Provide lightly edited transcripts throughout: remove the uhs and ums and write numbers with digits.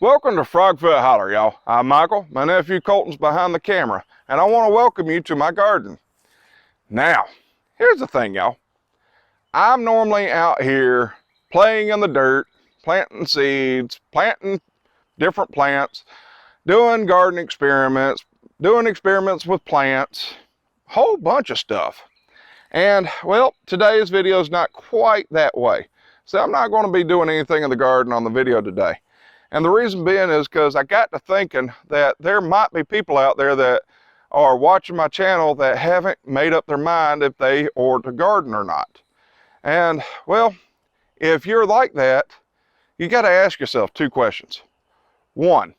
Welcome to Frogfoot Holler, y'all. I'm Michael. My nephew Colton's behind the camera, and I want to welcome you to my garden. Now, here's the thing, y'all. I'm normally out here playing in the dirt, planting seeds, planting different plants, doing garden experiments, doing experiments with plants, a whole bunch of stuff. And, well, today's video is not quite that way. So I'm not going to be doing anything in the garden on the video today. And the reason being is because I got to thinking that there might be people out there that are watching my channel that haven't made up their mind if they ought to garden or not. And, well, if you're like that, you got to ask yourself two questions. One,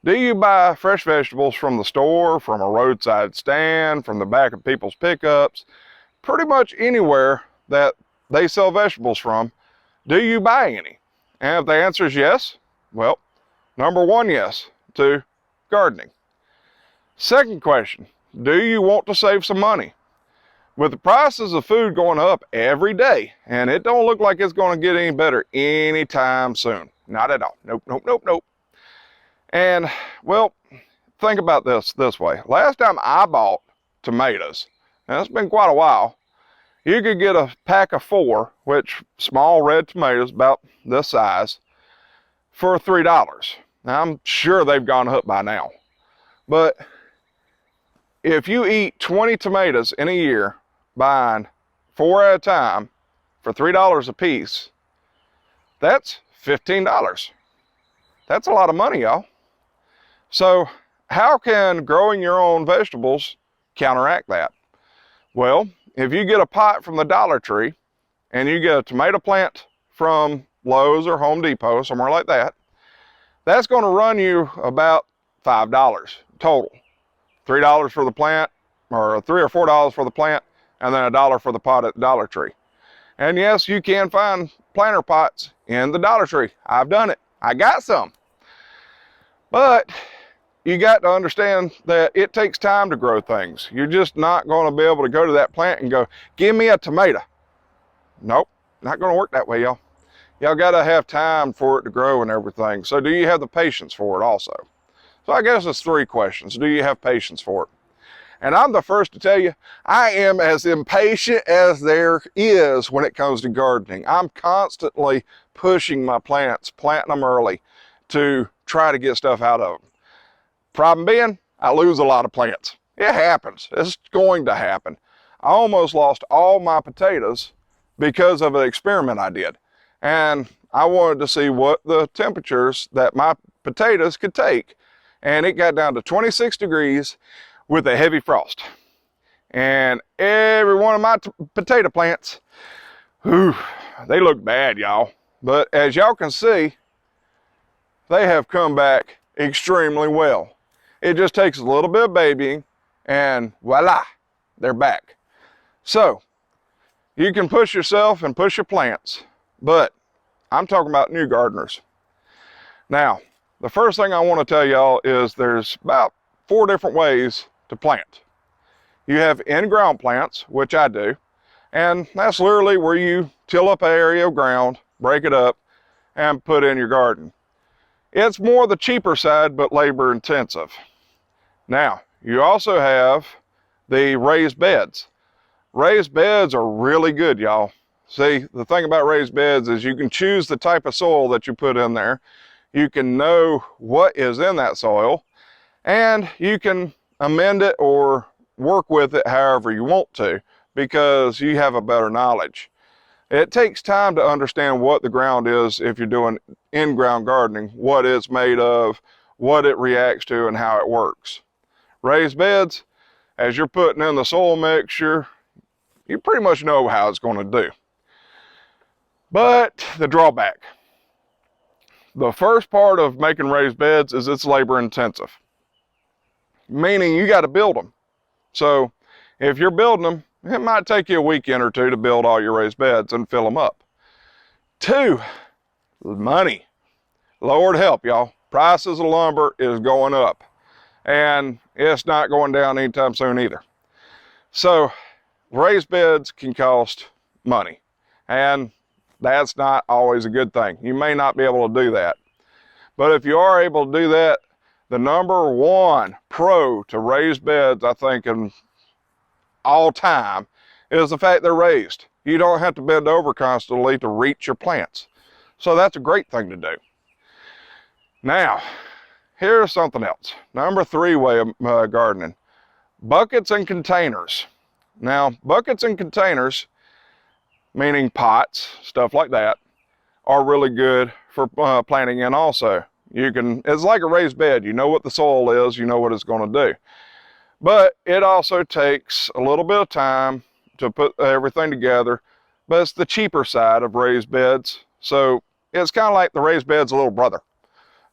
do you buy fresh vegetables from the store, from a roadside stand, from the back of people's pickups, pretty much anywhere that they sell vegetables from? Do you buy any? And if the answer is yes, well, number one yes to gardening. Second question, do you want to save some money? With the prices of food going up every day, and it don't look like it's going to get any better anytime soon. Not at all. Nope, nope, nope, nope. And, well, think about this way. Last time I bought tomatoes, and it's been quite a while, you could get a pack of 4, which small red tomatoes about this size, for $3. Now, I'm sure they've gone up by now. But if you eat 20 tomatoes in a year, buying 4 at a time for $3 a piece, that's $15. That's a lot of money, y'all. So how can growing your own vegetables counteract that? Well, if you get a pot from the Dollar Tree and you get a tomato plant from Lowe's or Home Depot, somewhere like that, that's going to run you about $5 total. $3 for the plant, or $3 or $4 for the plant, and then $1 for the pot at the Dollar Tree. And yes, you can find planter pots in the Dollar Tree. I've done it. I got some. But you got to understand that it takes time to grow things. You're just not going to be able to go to that plant and go, give me a tomato. Nope, not going to work that way, y'all. Y'all got to have time for it to grow and everything. So do you have the patience for it also? So I guess it's 3 questions. Do you have patience for it? And I'm the first to tell you, I am as impatient as there is when it comes to gardening. I'm constantly pushing my plants, planting them early to try to get stuff out of them. Problem being, I lose a lot of plants. It happens. It's going to happen. I almost lost all my potatoes because of an experiment I did. And I wanted to see what the temperatures that my potatoes could take. And it got down to 26 degrees with a heavy frost. And every one of my potato plants, whew, they look bad, y'all. But as y'all can see, they have come back extremely well. It just takes a little bit of babying and voila, they're back. So you can push yourself and push your plants, but I'm talking about new gardeners. Now, the first thing I want to tell y'all is there's about 4 different ways to plant. You have in-ground plants, which I do, and that's literally where you till up an area of ground, break it up, and put in your garden. It's more the cheaper side, but labor intensive. Now, you also have the raised beds. Raised beds are really good, y'all. See, the thing about raised beds is you can choose the type of soil that you put in there. You can know what is in that soil, and you can amend it or work with it however you want to because you have a better knowledge. It takes time to understand what the ground is if you're doing in-ground gardening, what it's made of, what it reacts to, and how it works. Raised beds, as you're putting in the soil mixture, you pretty much know how it's going to do. But the drawback. The first part of making raised beds is it's labor intensive. Meaning you got to build them. So if you're building them, it might take you a weekend or 2 to build all your raised beds and fill them up. 2, money. Lord help y'all. Prices of lumber is going up. And it's not going down anytime soon either. So raised beds can cost money. And that's not always a good thing. You may not be able to do that. But if you are able to do that, the number one pro to raised beds, I think, in all time, is the fact they're raised. You don't have to bend over constantly to reach your plants. So that's a great thing to do. Now, here's something else. Number 3 way of gardening. Buckets and containers. Now, buckets and containers, meaning pots, stuff like that, are really good for planting in also. It's like a raised bed. You know what the soil is, you know what it's going to do. But it also takes a little bit of time to put everything together, but it's the cheaper side of raised beds. So it's kind of like the raised bed's little brother.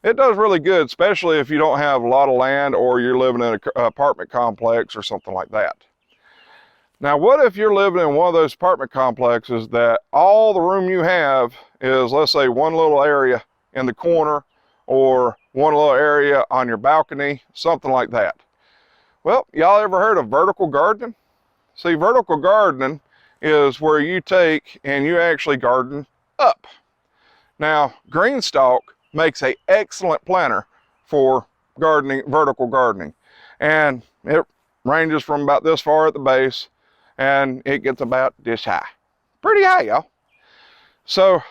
It does really good, especially if you don't have a lot of land or you're living in an apartment complex or something like that. Now, what if you're living in one of those apartment complexes that all the room you have is, let's say, one little area in the corner or one little area on your balcony, something like that? Well, y'all ever heard of vertical gardening? See, vertical gardening is where you take and you actually garden up. Now, green stalk makes an excellent planter for gardening, vertical gardening. And it ranges from about this far at the base, and it gets about this high. Pretty high, y'all. So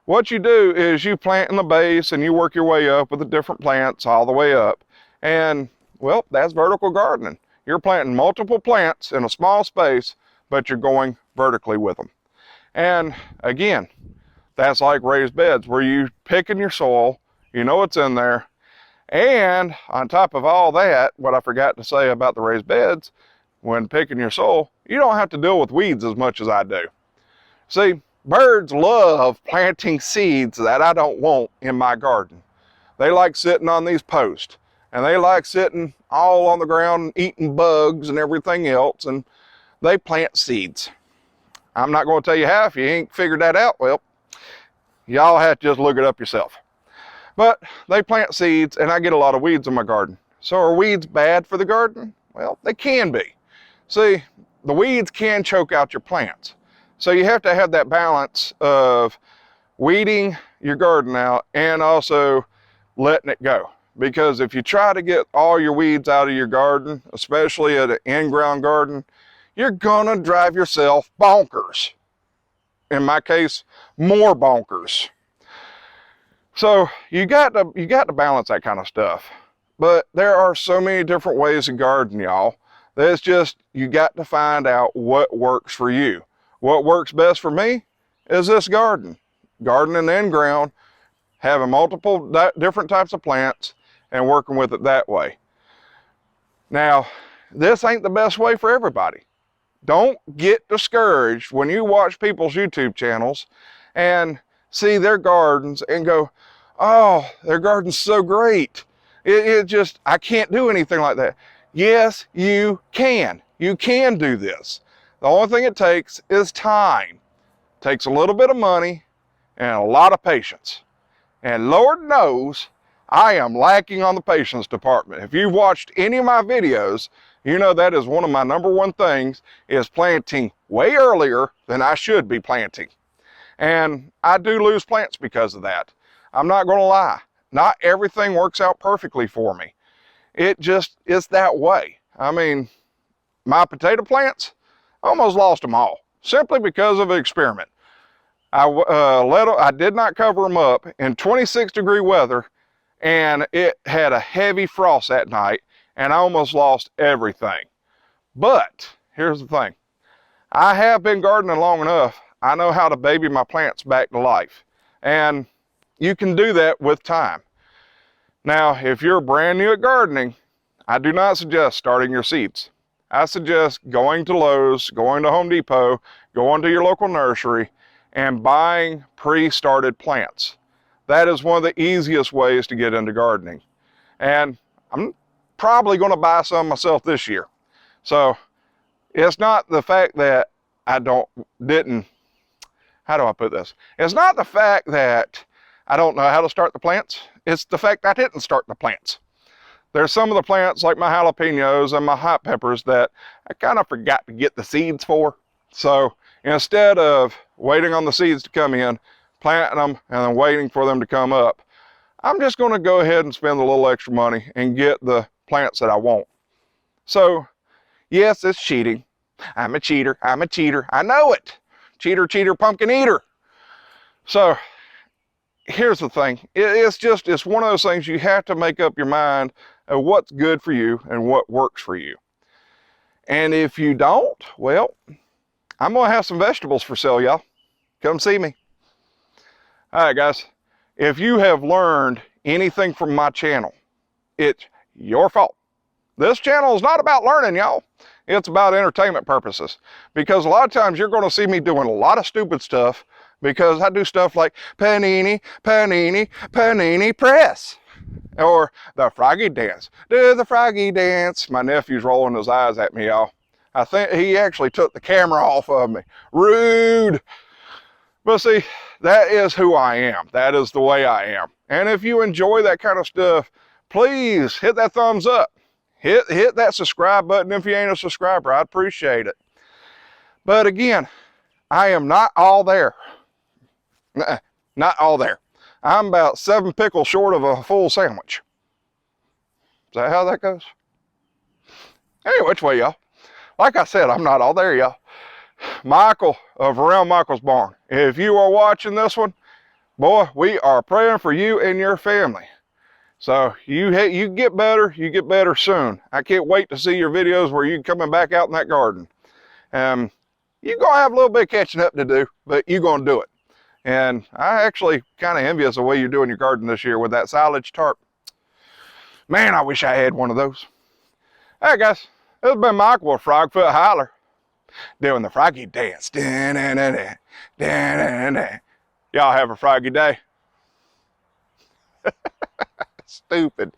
what you do is you plant in the base and you work your way up with the different plants all the way up. And, well, that's vertical gardening. You're planting multiple plants in a small space, but you're going vertically with them. And again, that's like raised beds where you pick in your soil, you know what's in there. And on top of all that, what I forgot to say about the raised beds, when picking your soil, you don't have to deal with weeds as much as I do. See, birds love planting seeds that I don't want in my garden. They like sitting on these posts, and they like sitting all on the ground eating bugs and everything else, and they plant seeds. I'm not going to tell you how. If you ain't figured that out, well, y'all have to just look it up yourself. But they plant seeds, and I get a lot of weeds in my garden. So are weeds bad for the garden? Well, they can be. See, the weeds can choke out your plants. So you have to have that balance of weeding your garden out and also letting it go. Because if you try to get all your weeds out of your garden, especially at an in-ground garden, you're gonna drive yourself bonkers. In my case, more bonkers. So you got to balance that kind of stuff. But there are so many different ways to garden, y'all. That's just, you got to find out what works for you. What works best for me is this garden. Gardening in ground, having multiple different types of plants, and working with it that way. Now, this ain't the best way for everybody. Don't get discouraged when you watch people's YouTube channels and see their gardens and go, oh, their garden's so great. It just, I can't do anything like that. Yes, you can. You can do this. The only thing it takes is time. It takes a little bit of money and a lot of patience. And Lord knows, I am lacking on the patience department. If you've watched any of my videos, you know that is one of my number one things, is planting way earlier than I should be planting. And I do lose plants because of that. I'm not going to lie. Not everything works out perfectly for me. It just is that way. I mean, my potato plants, I almost lost them all, simply because of an experiment. I did not cover them up in 26-degree weather, and it had a heavy frost that night, and I almost lost everything. But here's the thing. I have been gardening long enough. I know how to baby my plants back to life. And you can do that with time. Now, if you're brand new at gardening, I do not suggest starting your seeds. I suggest going to Lowe's, going to Home Depot, going to your local nursery, and buying pre-started plants. That is one of the easiest ways to get into gardening. And I'm probably going to buy some myself this year. So it's not the fact that how do I put this? It's not the fact that I don't know how to start the plants. It's the fact I didn't start the plants. There's some of the plants like my jalapenos and my hot peppers that I kind of forgot to get the seeds for. So instead of waiting on the seeds to come in, planting them and then waiting for them to come up, I'm just going to go ahead and spend a little extra money and get the plants that I want. So, yes, it's cheating. I'm a cheater. I'm a cheater. I know it. Cheater, cheater, pumpkin eater. So, here's the thing. It's one of those things you have to make up your mind of what's good for you and what works for you. And if you don't, well, I'm going to have some vegetables for sale, y'all. Come see me. All right, guys. If you have learned anything from my channel, it's your fault. This channel is not about learning, y'all. It's about entertainment purposes. Because a lot of times you're going to see me doing a lot of stupid stuff because I do stuff like panini, panini, panini press. Or the froggy dance. Do the froggy dance. My nephew's rolling his eyes at me, y'all. I think he actually took the camera off of me. Rude. But see, that is who I am. That is the way I am. And if you enjoy that kind of stuff, please hit that thumbs up. Hit that subscribe button if you ain't a subscriber. I'd appreciate it. But again, I am not all there. Not all there. I'm about 7 pickles short of a full sandwich. Is that how that goes? Anyway, which way, y'all? Like I said, I'm not all there, y'all. Michael of Around Michael's Barn, if you are watching this one, boy, we are praying for you and your family. So you get better soon. I can't wait to see your videos where you're coming back out in that garden. You're going to have a little bit of catching up to do, but you're going to do it. And I actually kind of envious the way you're doing your garden this year with that silage tarp. Man, I wish I had one of those. All right, guys, this has been Michael with Frogfoot Holler, doing the froggy dance. Y'all have a froggy day. Stupid.